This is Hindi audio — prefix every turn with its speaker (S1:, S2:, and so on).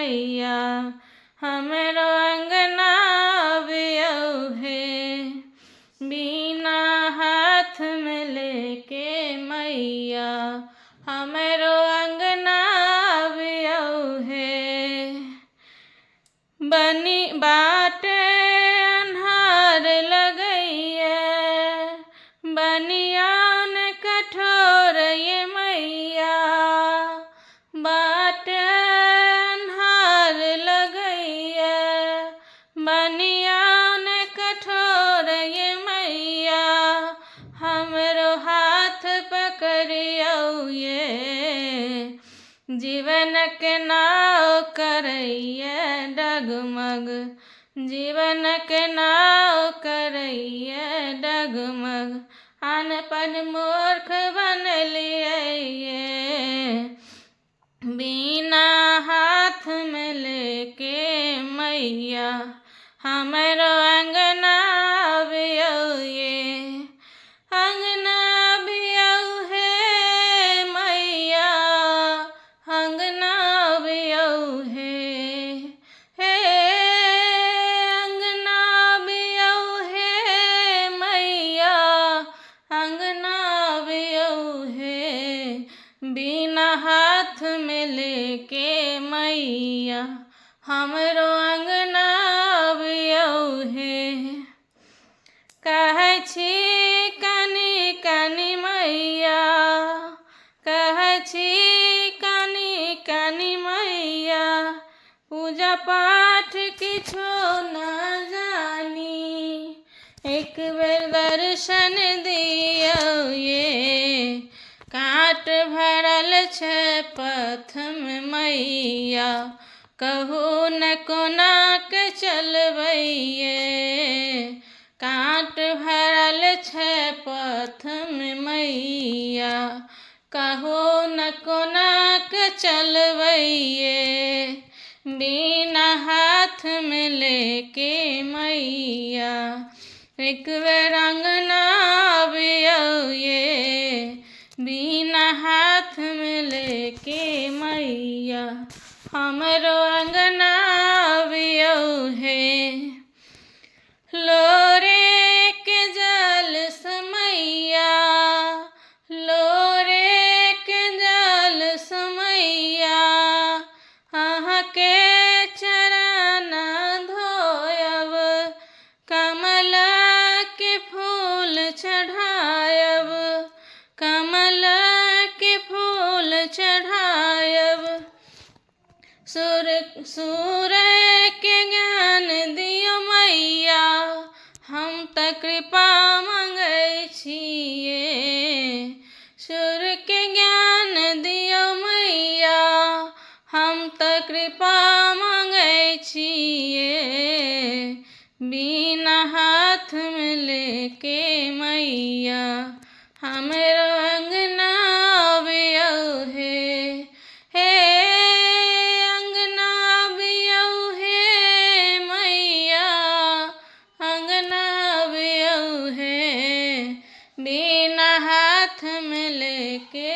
S1: मैया हमरो अंगना बियौहे। बीना हाथ में लेके मैया हमरो अंगना बियौहे। बनी बाटे अन्हार लगइए बनियान कठोर ये मैया। बाटे अन्हार लगइए बनियान कठोर ये मैया। हमरो हाथ पकड़ियो ये जीवन के नाव करइए डगमग। जीवन के नाव करइए डगमग। अनपढ़ मूर्ख बनलिए बीना हाथ में लेके मैया हमरो अंगना बियौहे। अंगना बियौहे मैया अंगना बियौहे। हे अंगना बियौहे मैया अंगना बियौहे। बीना हाथ में लेके मैया हमरो अंगना बियौहे। कहै छी कनी कनी मैया कहै छी कनी कनी मैया। पूजा पाठ किछो न जानी एक बेर दर्शन दियौ ये। काँट भरल छै पथ में मैया कहू न कोना के चलबैये। काँट भरल छै पथ में मैया कहू न कोना के चलबैये। बीना हाथ में लेके मैया एक बेर अंगना बियौहे। बीना हाथ में लेके मैया हमरो अंगना बियौहे। लोरे के जल समैया लोरे के जल समैया। अहाँ के चरण धोयब कमल के फूल चढ़ायब। कमल के फूल चढ़ायब। सूर के ज्ञान दियो मैया हम त कृपा मंगै छिये। सूर के ज्ञान दियो मैया हम त कृपा मंगै छिये। बीना हाथ में लेके मैया हमरो अंगना बियौहे। हे अंगना बियौहे मैया अंगना बियौहे। बीना हाथ में लेके